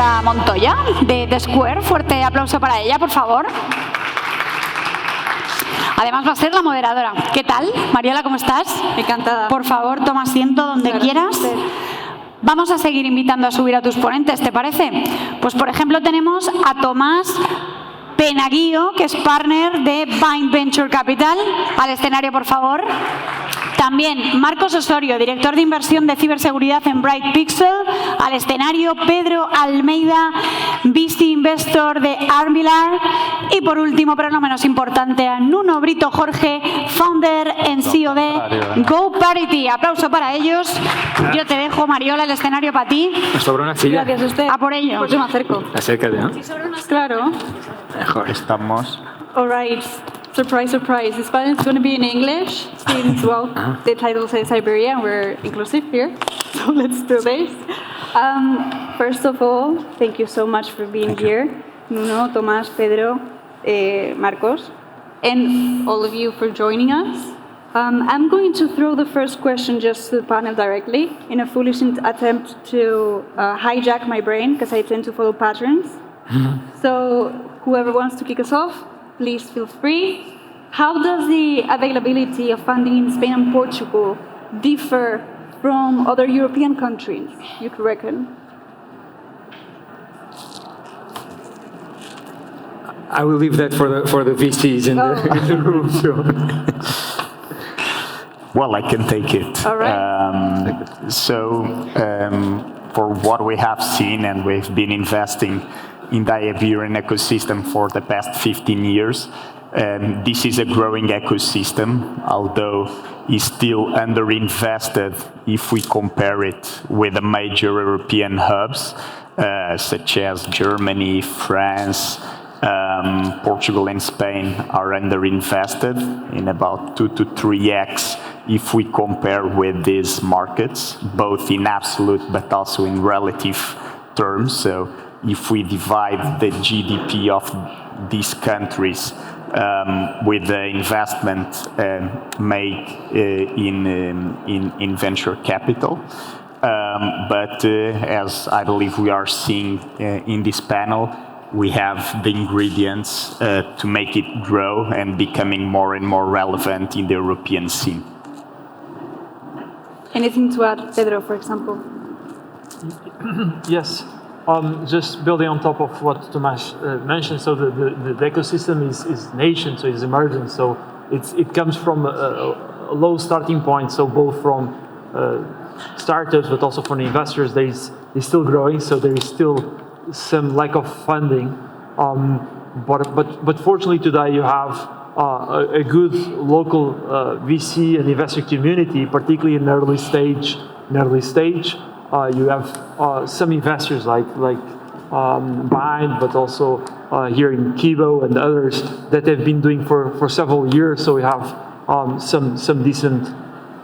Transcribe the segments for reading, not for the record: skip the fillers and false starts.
Mariola Montoya, de 𝗔𝗟. Fuerte aplauso para ella, por favor. Además va a ser la moderadora. ¿Qué tal? Mariola, ¿cómo estás? Encantada. Por favor, toma asiento donde quieras. Vamos a seguir invitando a subir a tus ponentes, ¿te parece? Pues, por ejemplo, tenemos a Tomás Penaguío, que es partner de Bind Venture Capital. Al escenario, por favor. También Marcos Osorio, director de inversión de ciberseguridad en Bright Pixel. Al escenario, Pedro Almeida, VC Investor de 𝗔𝗟. Y por último, pero no menos importante, a Nuno Brito Jorge, founder and CEO de 𝗔𝗟-𝗔𝗡𝗙𝗢. Aplauso para ellos. Yo te dejo, Mariola, el escenario para ti. ¿Nos sobra una silla? Gracias a usted. A por ello. Pues yo me acerco. Acércate, ¿no? Claro. Mejor. Estamos. All right. Surprise, surprise. This panel is going to be in English, since, well, the title says Iberia, and we're inclusive here. So let's do this. First of all, thank you so much for being here. Nuno, Tomás, Pedro, Marcos, and all of you for joining us. I'm going to throw the first question just to the panel directly, in a foolish attempt to hijack my brain, because I tend to follow patterns. So whoever wants to kick us off, please feel free. How does the availability of funding in Spain and Portugal differ from other European countries, you could reckon? I will leave that for the VCs in the room. Well, I can take it. All right. For what we have seen, and we've been investing in the Iberian ecosystem for the past 15 years. This is a growing ecosystem, although it's still underinvested if we compare it with the major European hubs, such as Germany, France, Portugal and Spain are underinvested in about 2 to 3x if we compare with these markets, both in absolute but also in relative terms. So if we divide the GDP of these countries with the investment made in venture capital. But as I believe we are seeing in this panel, we have the ingredients to make it grow and becoming more and more relevant in the European scene. Anything to add, Pedro, for example? Yes. Just building on top of what Tomas mentioned, so the ecosystem is nascent, so it's emergent, so it comes from a low starting point, so both from startups but also from investors, it's still growing, so there is still some lack of funding. But fortunately today you have a good local VC and investor community, particularly in early stage. You have some investors like Bind, but also here in Kibo and others that have been doing for several years. So we have some decent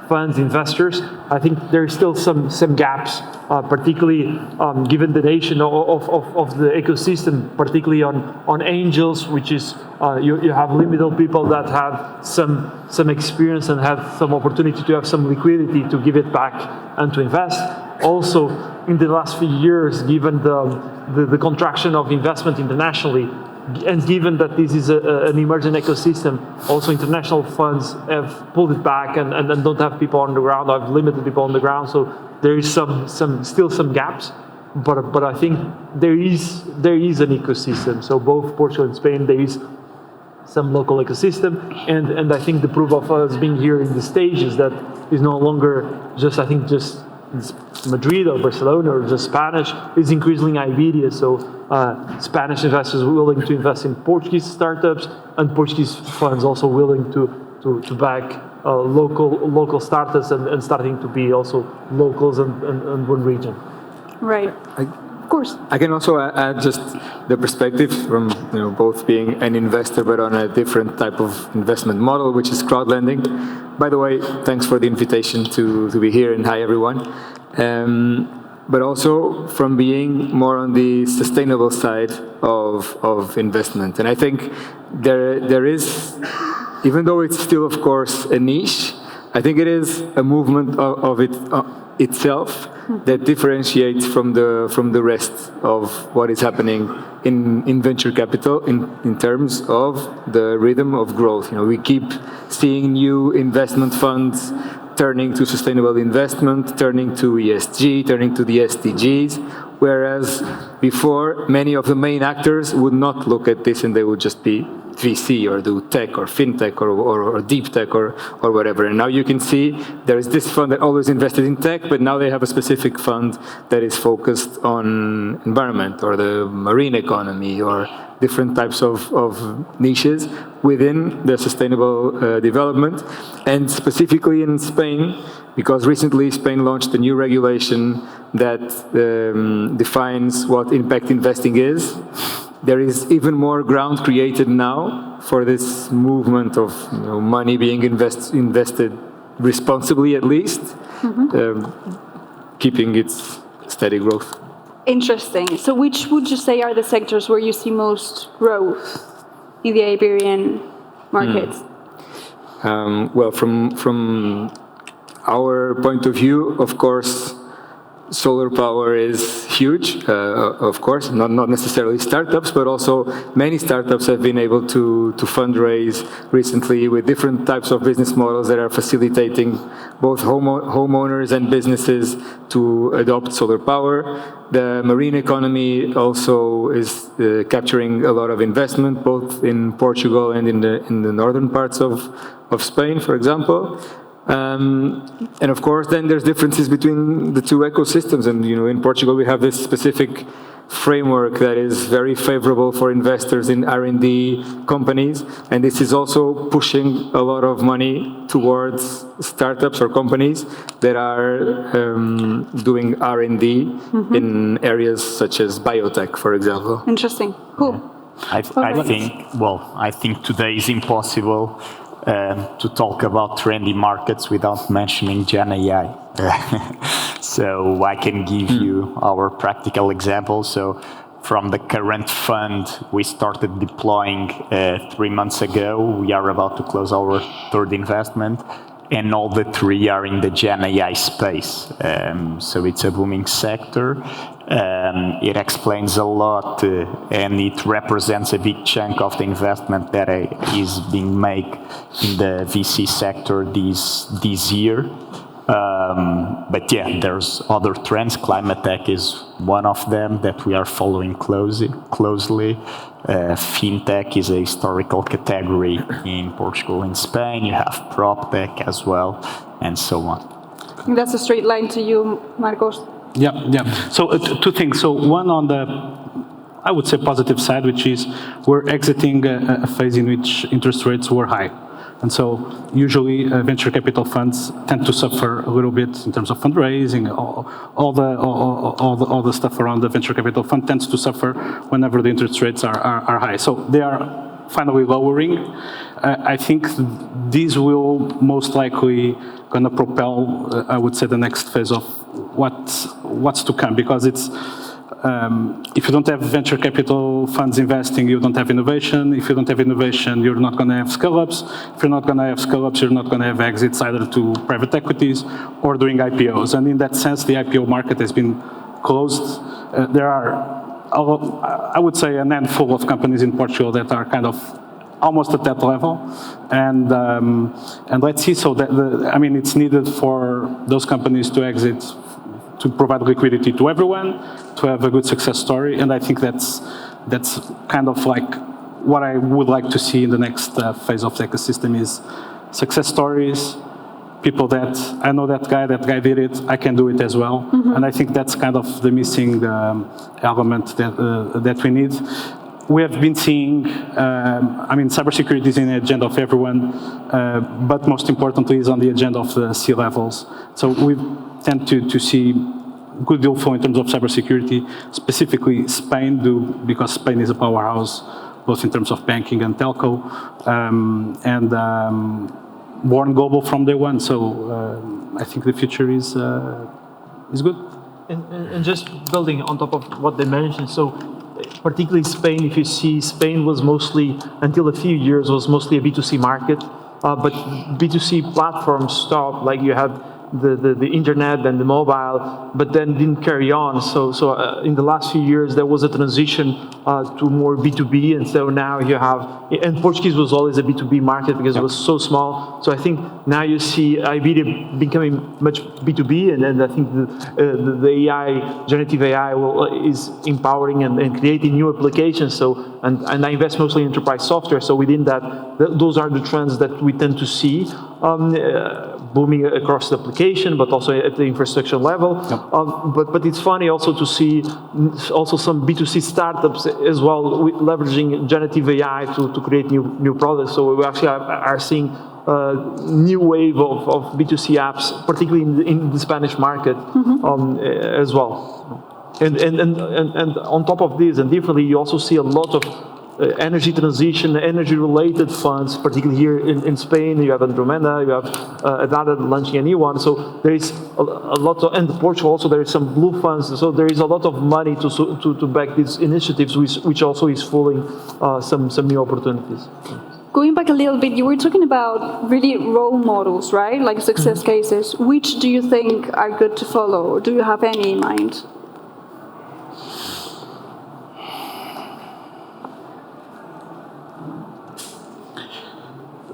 funds, investors. I think there is still some gaps, particularly given the nation of the ecosystem, particularly on angels, which is you have limited people that have some experience and have some opportunity to have some liquidity to give it back and to invest. Also, in the last few years, given the contraction of investment internationally, and given that this is an emerging ecosystem, also international funds have pulled it back and don't have people on the ground, or have limited people on the ground. So there is still some gaps, but I think there is an ecosystem. So both Portugal and Spain, there is some local ecosystem, and I think the proof of us being here in the stage is that it's no longer just Madrid or Barcelona or just Spanish, is increasingly Iberia. So Spanish investors willing to invest in Portuguese startups, and Portuguese funds also willing to back local startups and starting to be also locals in one region. Right. Of course. I can also add just the perspective from both being an investor but on a different type of investment model, which is crowd lending. By the way, thanks for the invitation to be here, and hi everyone. But also from being more on the sustainable side of investment. And I think there is, even though it's still of course a niche, I think it is a movement of itself that differentiates from the rest of what is happening in venture capital in terms of the rhythm of growth. We keep seeing new investment funds turning to sustainable investment, turning to ESG, turning to the SDGs, whereas before, many of the main actors would not look at this and they would just be VC or do tech or fintech or deep tech or whatever. And now you can see there is this fund that always invested in tech, but now they have a specific fund that is focused on environment or the marine economy or different types of niches within the sustainable development. And specifically in Spain, because recently Spain launched a new regulation that defines what impact investing is, there is even more ground created now for this movement of money being invested responsibly, at least, keeping its steady growth. Interesting. So which would you say are the sectors where you see most growth in the Iberian markets? Well, from our point of view, of course, solar power is huge, of course, not necessarily startups, but also many startups have been able to fundraise recently with different types of business models that are facilitating both homeowners and businesses to adopt solar power. The marine economy also is capturing a lot of investment, both in Portugal and in the northern parts of Spain, for example. And of course, then there's differences between the two ecosystems. And in Portugal, we have this specific framework that is very favorable for investors in R&D companies. And this is also pushing a lot of money towards startups or companies that are doing R&D in areas such as biotech, for example. Interesting. Cool. I think today is impossible to talk about trendy markets without mentioning Gen AI. So I can give you our practical example. So from the current fund we started deploying 3 months ago, we are about to close our third investment, and all the three are in the Gen AI space. So it's a booming sector. It explains a lot, and it represents a big chunk of the investment that is being made in the VC sector this year. But yeah, there's other trends. Climate tech is one of them that we are following closely. Fintech is a historical category in Portugal and Spain. You have prop tech as well, and so on. I think that's a straight line to you, Marcos. Yeah. So two things. So one on the, I would say, positive side, which is we're exiting a phase in which interest rates were high. And so usually venture capital funds tend to suffer a little bit in terms of fundraising. All the stuff around the venture capital fund tends to suffer whenever the interest rates are high. So they are finally lowering. I think these will most likely going to propel, I would say, the next phase of what's to come, because it's if you don't have venture capital funds investing, you don't have innovation. If you don't have innovation, you're not going to have scale-ups. If you're not going to have scale-ups, you're not going to have exits either to private equities or doing IPOs. And in that sense, the IPO market has been closed. There are, I would say, a handful of companies in Portugal that are kind of almost at that level, and let's see. So that it's needed for those companies to exit, to provide liquidity to everyone, to have a good success story, and I think that's kind of like what I would like to see in the next phase of the ecosystem is success stories, people that I know that guy did it, I can do it as well, and I think that's kind of the missing element that we need. We have been seeing, cybersecurity is in the agenda of everyone, but most importantly is on the agenda of the C-levels. So we tend to see good deal flow in terms of cybersecurity, specifically Spain because Spain is a powerhouse, both in terms of banking and telco, and born global from day one. So I think the future is good. And just building on top of what they mentioned, so particularly Spain, if you see, Spain was mostly, until a few years, was mostly a B2C market, but B2C platforms stopped. Like you had the internet and the mobile, but then didn't carry on. So in the last few years, there was a transition to more B2B, and so now you have, and Portuguese was always a B2B market because it was so small. So I think now you see Iberia becoming much B2B, and I think the AI, generative AI, is empowering and creating new applications. So and I invest mostly in enterprise software. So within that, those are the trends that we tend to see booming across the application, but also at the infrastructure level. Yep. But it's funny also to see also some B2C startups as well leveraging generative AI to create new products. So we actually are seeing new wave of B2C apps, particularly in the Spanish market as well. And on top of this, and differently, you also see a lot of energy transition, energy-related funds, particularly here in Spain. You have Andromeda, you have Adada launching a new one. So there is a lot of, and Portugal also, there is some blue funds. So there is a lot of money to back these initiatives, which also is fueling some new opportunities. Going back a little bit, you were talking about really role models, right? Like success cases. Which do you think are good to follow? Or do you have any in mind?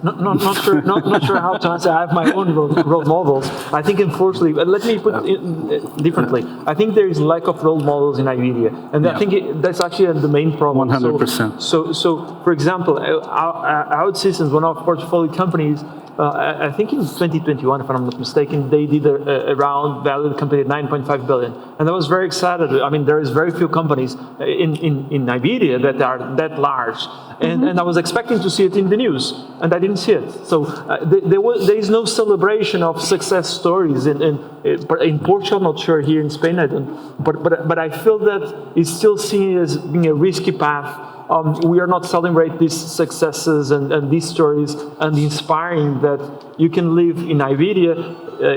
Not sure how to answer. I have my own role models. I think, unfortunately, let me put it differently. I think there is lack of role models in Iberia, and I think that's actually the main problem. 100%. So, for example, OutSystems, one of our portfolio companies, I think in 2021, if I'm not mistaken, they did a round valued the company at 9.5 billion, and I was very excited. I mean, there is very few companies in Iberia that are that large, and I was expecting to see it in the news, and I didn't see it. So there is no celebration of success stories in Portugal. Not sure here in Spain, I don't. But I feel that it's still seen as being a risky path. We are not celebrating these successes and these stories and inspiring that you can live in Iberia,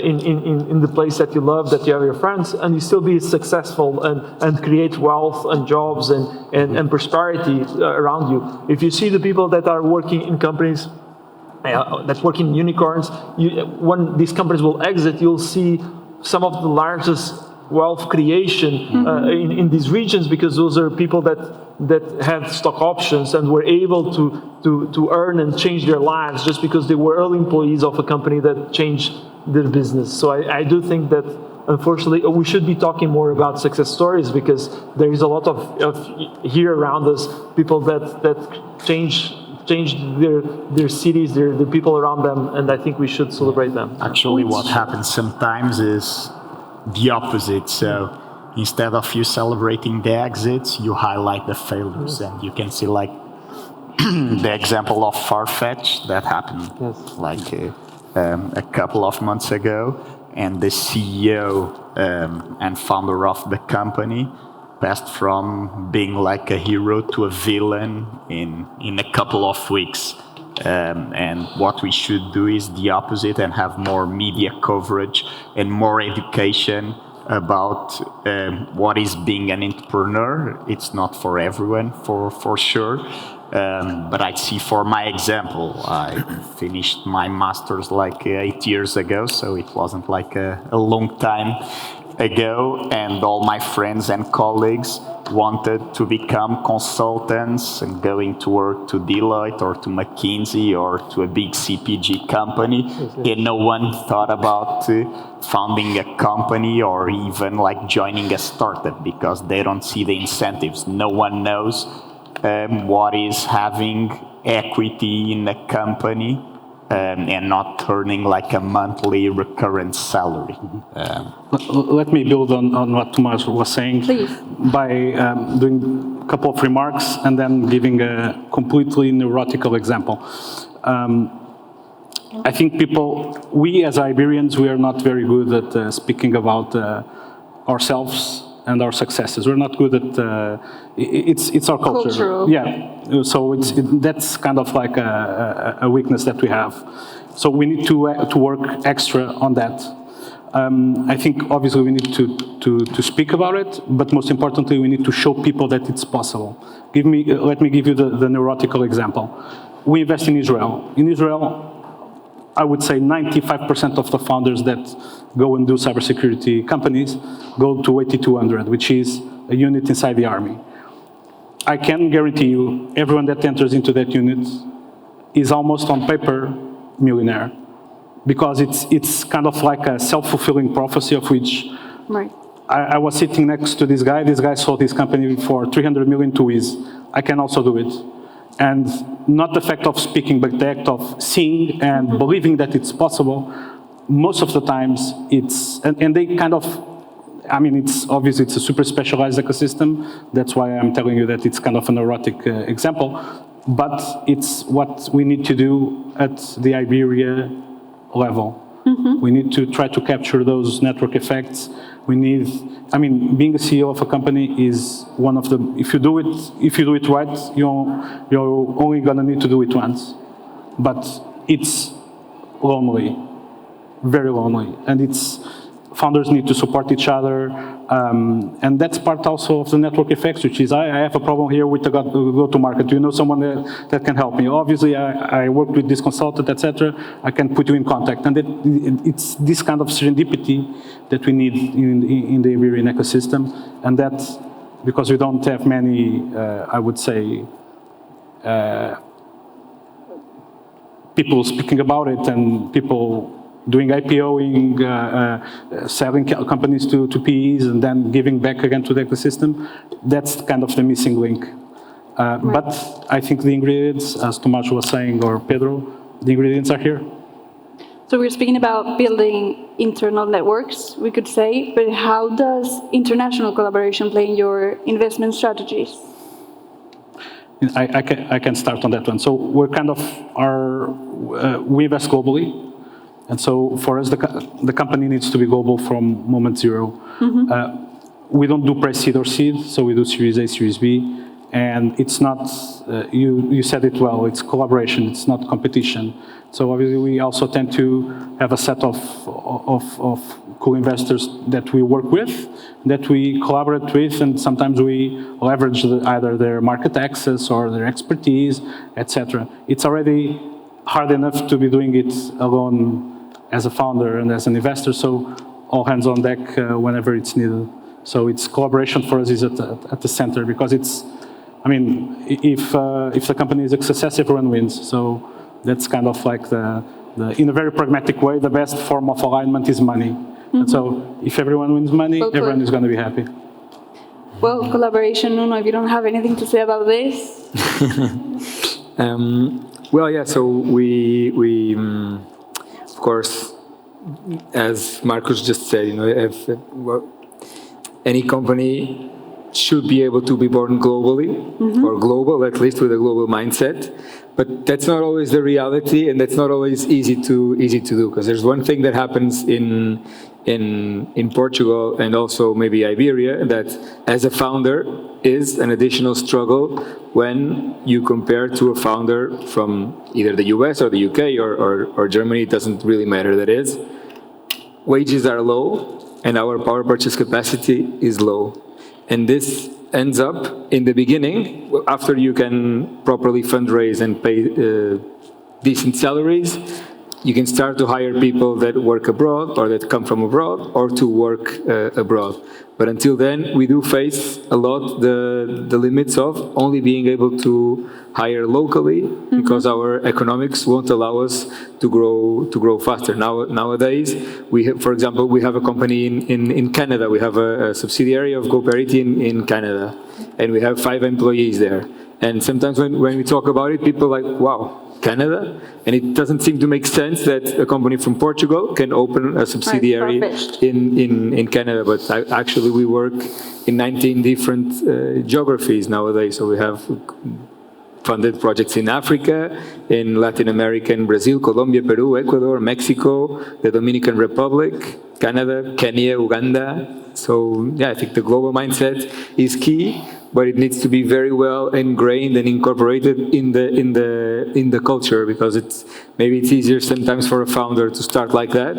in the place that you love, that you have your friends, and you still be successful and create wealth and jobs and prosperity around you. If you see the people that are working in companies that work in unicorns, when these companies will exit, you'll see some of the largest wealth creation in these regions, because those are people that have stock options and were able to earn and change their lives just because they were early employees of a company that changed their business. So I do think that, unfortunately, we should be talking more about success stories, because there is a lot of here around us, people that changed their cities, their people around them, and I think we should celebrate them. Actually, what happens sometimes is the opposite. So instead of you celebrating the exits, you highlight the failures, and you can see like the example of Farfetch that happened like a couple of months ago, and the CEO and founder of the company passed from being like a hero to a villain in a couple of weeks. And what we should do is the opposite and have more media coverage and more education about what is being an entrepreneur. It's not for everyone, for sure. But I see, for my example, I finished my master's like 8 years ago, so it wasn't like a long time ago, and all my friends and colleagues wanted to become consultants and going to work to Deloitte or to McKinsey or to a big CPG company, and no one thought about founding a company or even like joining a startup, because they don't see the incentives. No one knows what is having equity in a company and not earning like a monthly recurrent salary. Let me build on what Tomás was saying. Please. By doing a couple of remarks and then giving a completely neurotical example. I think we as Iberians, we are not very good at speaking about ourselves and our successes. We're not good at, it's our culture. Cultural. Yeah, so that's kind of like a weakness that we have. So we need to work extra on that. I think obviously we need to speak about it, but most importantly, we need to show people that it's possible. Let me give you the neurotical example. We invest in Israel. In Israel, I would say 95% of the founders that go and do cybersecurity companies go to 8200, which is a unit inside the army. I can guarantee you, everyone that enters into that unit is almost on paper millionaire, because it's kind of like a self-fulfilling prophecy of which Right. I was sitting next to this guy sold his company for 300 million to Wiz. I can also do it. And not the fact of speaking, but the act of seeing and believing that it's possible. Most of the times it's, and they kind of, I mean, it's obviously it's a super specialized ecosystem. That's why I'm telling you that it's kind of an erotic example. But it's what we need to do at the Iberia level. We need to try to capture those network effects. We need, I mean, being a CEO of a company is one of the, if you do it right, you're only gonna need to do it once. But it's lonely, very lonely. And it's, founders need to support each other. And that's part also of the network effects, which is, I have a problem here with the go-to-market. Do you know someone that can help me? Obviously, I worked with this consultant, etc. I can put you in contact. And it's this kind of serendipity that we need in the Iberian ecosystem. And that, because we don't have many, I would say, people speaking about it and people doing IPOing, selling companies to PEs and then giving back again to the ecosystem, that's kind of the missing link. But I think the ingredients, as Tomás was saying, or Pedro, the ingredients are here. So we're speaking about building internal networks, we could say, but how does international collaboration play in your investment strategies? I can start on that one. So we're kind of, we invest globally. And so for us, the company needs to be global from moment zero. We don't do pre-seed or seed, so we do Series A, Series B. And it's not, you said it well, it's collaboration, it's not competition. So obviously we also tend to have a set of co-investors that we work with, that we collaborate with, and sometimes we leverage either their market access or their expertise, etc. It's already hard enough to be doing it alone as a founder and as an investor, so all hands on deck whenever it's needed. So it's collaboration for us is at the center, because it's, I mean, if the company is a success, everyone wins. So that's kind of like in a very pragmatic way, the best form of alignment is money. And so if everyone wins money, everyone is going to be happy. Well, collaboration, Nuno, if you don't have anything to say about this. Well, yeah, so we of course, as Marcus just said, you know, any company should be able to be born globally, or global, at least with a global mindset. But that's not always the reality, and that's not always easy to do. Because there's one thing that happens in Portugal and also maybe Iberia, that as a founder is an additional struggle when you compare to a founder from either the US or the UK or Germany. It doesn't really matter. That is, wages are low and our power purchase capacity is low. And this ends up in the beginning, after you can properly fundraise and pay decent salaries, you can start to hire people that work abroad or that come from abroad or to work abroad. But until then, we do face a lot the limits of only being able to hire locally because our economics won't allow us to grow faster. Nowadays, for example, we have a company in Canada. We have a subsidiary of GoParity in Canada, and we have 5 employees there. And sometimes when we talk about it, people are like, wow, Canada? And it doesn't seem to make sense that a company from Portugal can open a subsidiary in Canada. But actually, we work in 19 different geographies nowadays. So we have funded projects in Africa, in Latin America, in Brazil, Colombia, Peru, Ecuador, Mexico, the Dominican Republic, Canada, Kenya, Uganda. So yeah, I think the global mindset is key, but it needs to be very well ingrained and incorporated in the culture, because maybe it's easier sometimes for a founder to start like that,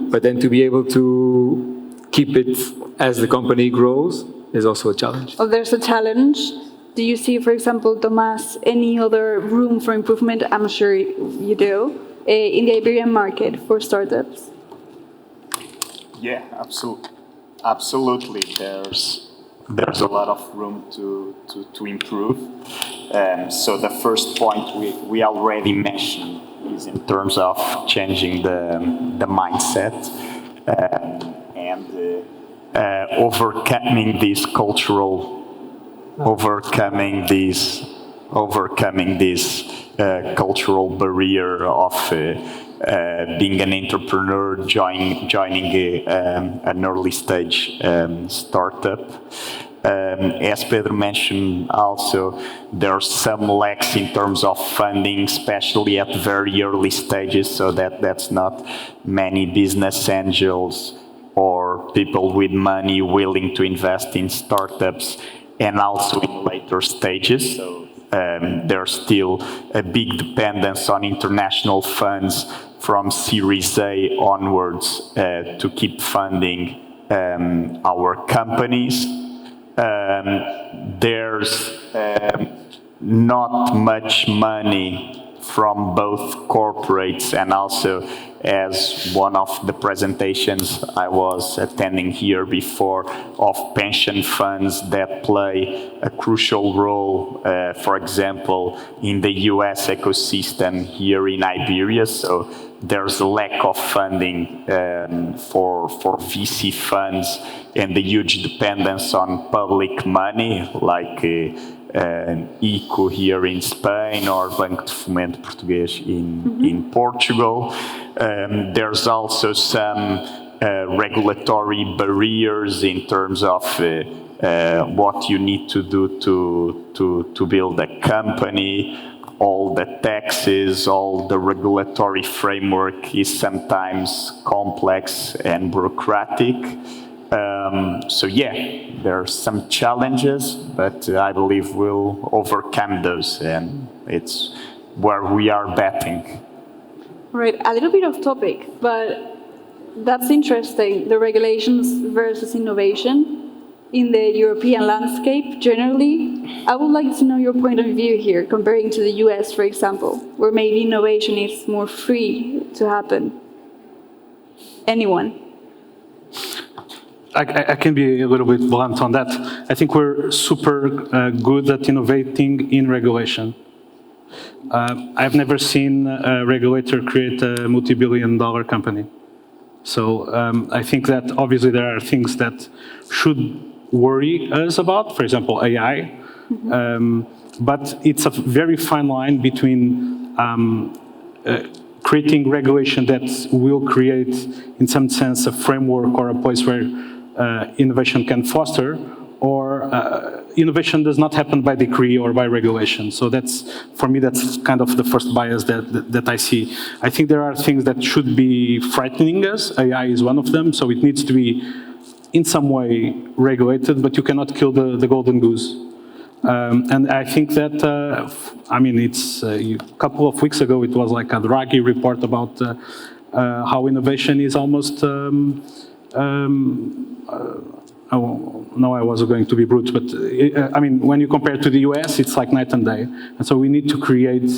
but then to be able to keep it as the company grows is also a challenge. Well, there's a challenge. Do you see, for example, Tomás, any other room for improvement? I'm sure you do. in the Iberian market for startups? Yeah, absolutely. There's a lot of room to improve. So the first point we already mentioned is in terms of changing the mindset and overcoming this cultural, overcoming this cultural barrier of being an entrepreneur, joining an early stage startup. As Pedro mentioned also, there are some lacks in terms of funding, especially at very early stages, so that's not many business angels or people with money willing to invest in startups, and also in later stages. So there's still a big dependence on international funds from Series A onwards to keep funding our companies. There's not much money from both corporates and also, as one of the presentations I was attending here before, of pension funds that play a crucial role, for example, in the US ecosystem here in Iberia. So there's a lack of funding for VC funds and the huge dependence on public money, like ICO here in Spain or Banco de Fomento Português in Portugal. There's also some regulatory barriers in terms of what you need to do to build a company. All the taxes, all the regulatory framework is sometimes complex and bureaucratic. So yeah, there are some challenges, but I believe we'll overcome those, and it's where we are betting. Right, a little bit off topic, but that's interesting, the regulations versus innovation in the European landscape generally. I would like to know your point of view here, comparing to the US, for example, where maybe innovation is more free to happen. Anyone? I can be a little bit blunt on that. I think we're super good at innovating in regulation. I've never seen a regulator create a multi-billion-dollar company. So I think that obviously there are things that should worry us about, for example, AI. But it's a very fine line between creating regulation that will create, in some sense, a framework or a place where innovation can foster, or innovation does not happen by decree or by regulation. So that's, for me, that's kind of the first bias that I see. I think there are things that should be frightening us. AI is one of them, so it needs to be in some way regulated, but you cannot kill the golden goose. And I think that, I mean, it's a couple of weeks ago, it was like a Draghi report about how innovation is almost, no, I wasn't going to be brute, but I mean, when you compare to the US, it's like night and day. And so we need to create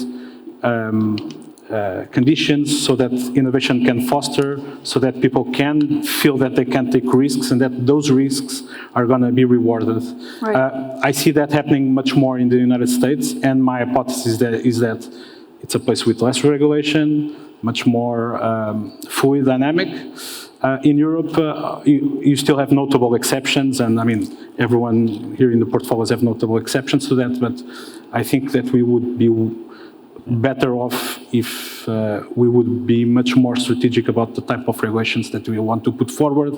conditions so that innovation can foster, so that people can feel that they can take risks and that those risks are going to be rewarded. Right. I see that happening much more in the United States, and my hypothesis is that it's a place with less regulation, much more fluid dynamic. In Europe, you still have notable exceptions, and I mean, everyone here in the portfolios have notable exceptions to that, but I think that we would be better off if we would be much more strategic about the type of regulations that we want to put forward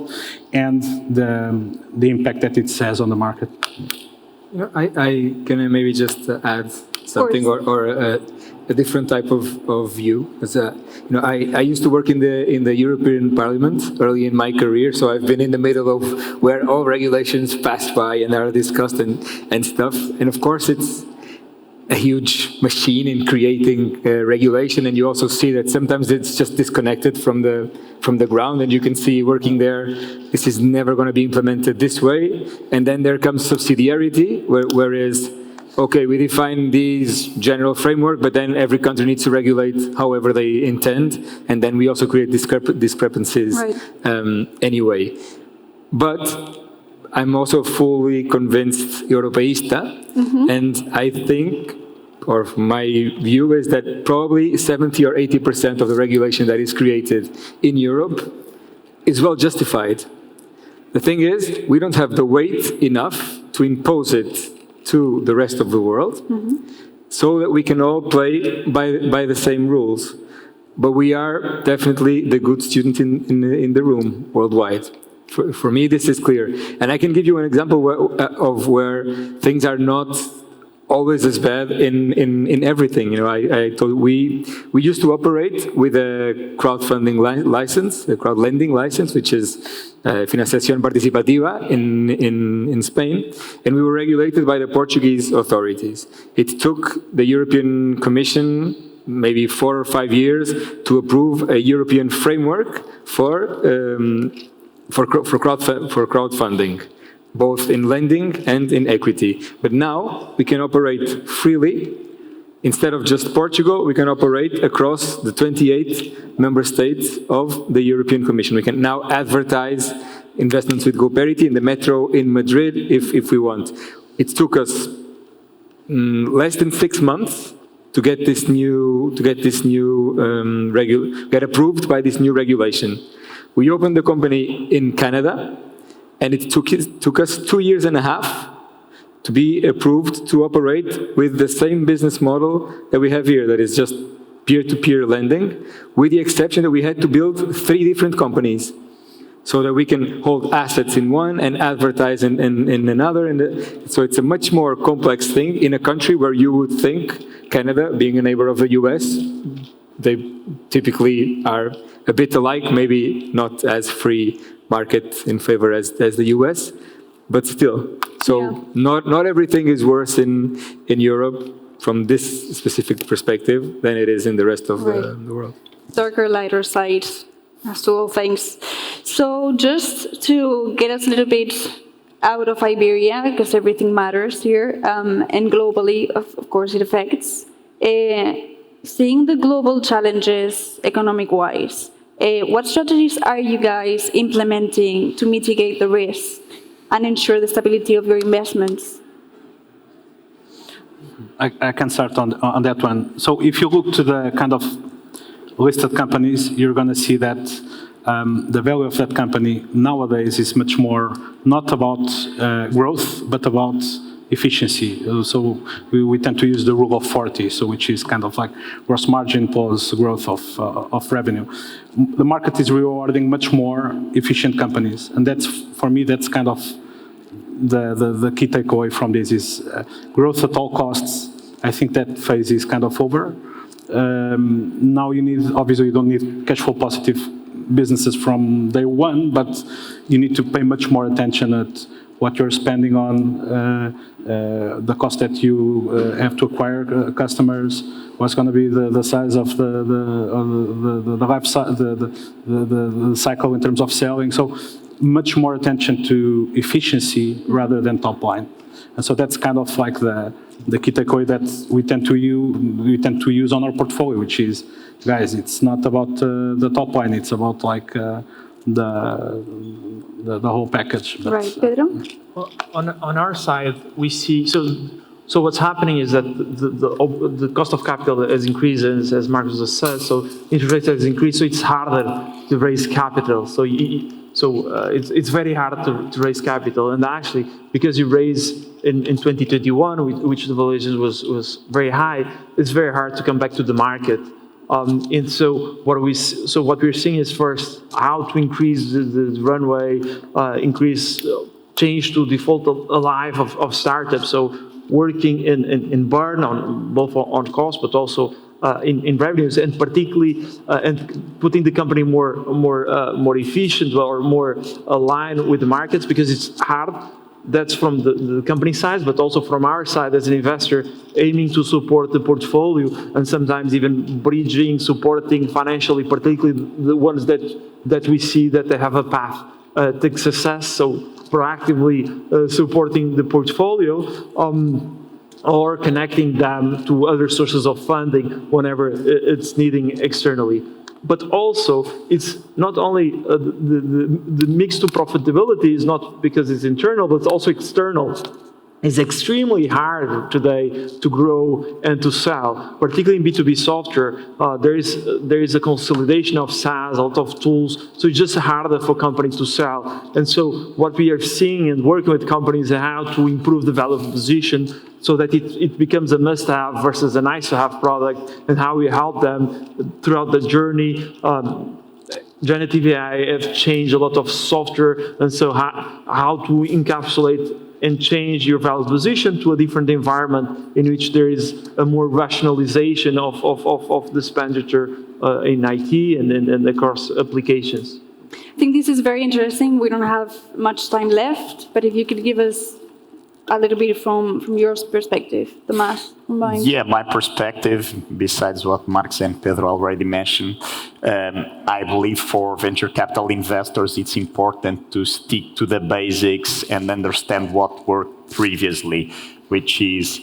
and the impact that it has on the market. I can maybe just add something or a different type of view. As I used to work in the European Parliament early in my career, so I've been in the middle of where all regulations pass by and are discussed and stuff. And of course, it's a huge machine in creating regulation, and you also see that sometimes it's just disconnected from the ground, and you can see working there, this is never going to be implemented this way. And then there comes subsidiarity, whereas okay, we define these general framework, but then every country needs to regulate however they intend, and then we also create discrepancies anyway. But I'm also fully convinced Europeista, and I think, or my view is that probably 70 or 80% of the regulation that is created in Europe is well justified. The thing is, we don't have the weight enough to impose it to the rest of the world, so that we can all play by the same rules. But we are definitely the good student in the room worldwide. For me, this is clear. And I can give you an example of where things are not always as bad in everything. You know, I told we used to operate with a crowdfunding license, a crowd lending license, which is financiación participativa in Spain, and we were regulated by the Portuguese authorities. It took the European Commission maybe 4 or 5 years to approve a European framework for crowdfunding, both in lending and in equity. But now we can operate freely. Instead of just Portugal, we can operate across the 28 member states of the European Commission. We can now advertise investments with GoParity in the metro in Madrid if we want. It took us less than 6 months to get get approved by this new regulation. We opened the company in Canada, and it took us 2 years and a half to be approved to operate with the same business model that we have here, that is just peer-to-peer lending, with the exception that we had to build 3 different companies so that we can hold assets in one and advertise in another. So it's a much more complex thing in a country where you would think, Canada, being a neighbor of the US, they typically are a bit alike, maybe not as free market in favor as the US, but still. So not everything is worse in Europe from this specific perspective than it is in the rest of the world. Darker, lighter side as to all things. So just to get us a little bit out of Iberia, because everything matters here, and globally, of course, it affects. Seeing the global challenges economic-wise, what strategies are you guys implementing to mitigate the risk and ensure the stability of your investments? I can start on that one. So if you look to the kind of listed companies, you're going to see that the value of that company nowadays is much more not about growth, but about efficiency. So we tend to use the rule of 40, so which is kind of like gross margin plus growth of revenue. The market is rewarding much more efficient companies, and that's, for me, that's kind of the key takeaway from this is growth at all costs. I think that phase is kind of over. Now obviously you don't need cash flow positive businesses from day one, but you need to pay much more attention at what you're spending on, the cost that you have to acquire customers, what's going to be the size of the cycle in terms of selling. So much more attention to efficiency rather than top line. And so that's kind of like the key takeaway that we tend to use on our portfolio, which is, guys, it's not about the top line, it's about like the whole package. But, right, Pedro? Well, on our side, we see, so what's happening is that the cost of capital has increased, as Marcus just said, so interest rates has increased, so it's harder to raise capital. So it's very hard to raise capital, and actually, because you raise in 2021, which the valuation was very high, it's very hard to come back to the market. And so what we're seeing is first how to increase the runway, change to default alive of startups. So working in burn on both on cost, but also in revenues, and particularly and putting the company more efficient or more aligned with the markets, because it's hard. That's from the company side, but also from our side as an investor, aiming to support the portfolio and sometimes even bridging, supporting financially, particularly the ones that we see that they have a path to success. So proactively supporting the portfolio. or connecting them to other sources of funding whenever it's needing externally. But also, it's not only the mix to profitability is not because it's internal, but it's also external. It's extremely hard today to grow and to sell, particularly in B2B software. There is a consolidation of SaaS, a lot of tools, so it's just harder for companies to sell. And so what we are seeing and working with companies is how to improve the value proposition so that it becomes a must-have versus a nice-to-have product, and how we help them throughout the journey. Generative AI have changed a lot of software, and so how to encapsulate and change your value proposition to a different environment in which there is a more rationalization of the expenditure in IT and across applications. I think this is very interesting. We don't have much time left, but if you could give us a little bit from your perspective, Tomás. Yeah, my perspective, besides what Marx and Pedro already mentioned, I believe for venture capital investors, it's important to stick to the basics and understand what worked previously, which is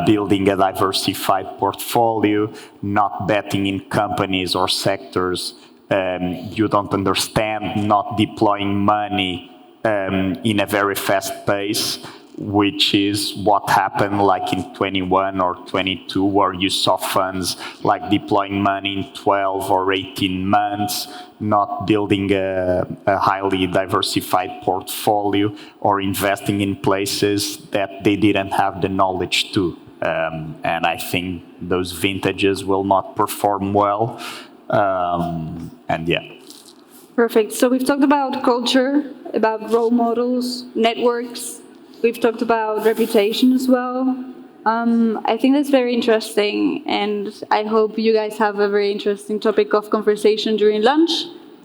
building a diversified portfolio, not betting in companies or sectors you don't understand, not deploying money in a very fast pace, which is what happened like in 21 or 22, where you saw funds like deploying money in 12 or 18 months, not building a highly diversified portfolio or investing in places that they didn't have the knowledge to. And I think those vintages will not perform well. And yeah. Perfect. So we've talked about culture, about role models, networks. We've talked about reputation as well. I think that's very interesting, and I hope you guys have a very interesting topic of conversation during lunch.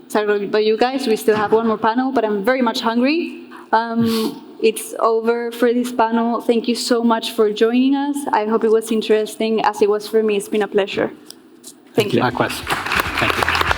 Sorry about you guys, we still have one more panel, but I'm very much hungry. It's over for this panel. Thank you so much for joining us. I hope it was interesting, as it was for me. It's been a pleasure. Thank you. Likewise. Thank you.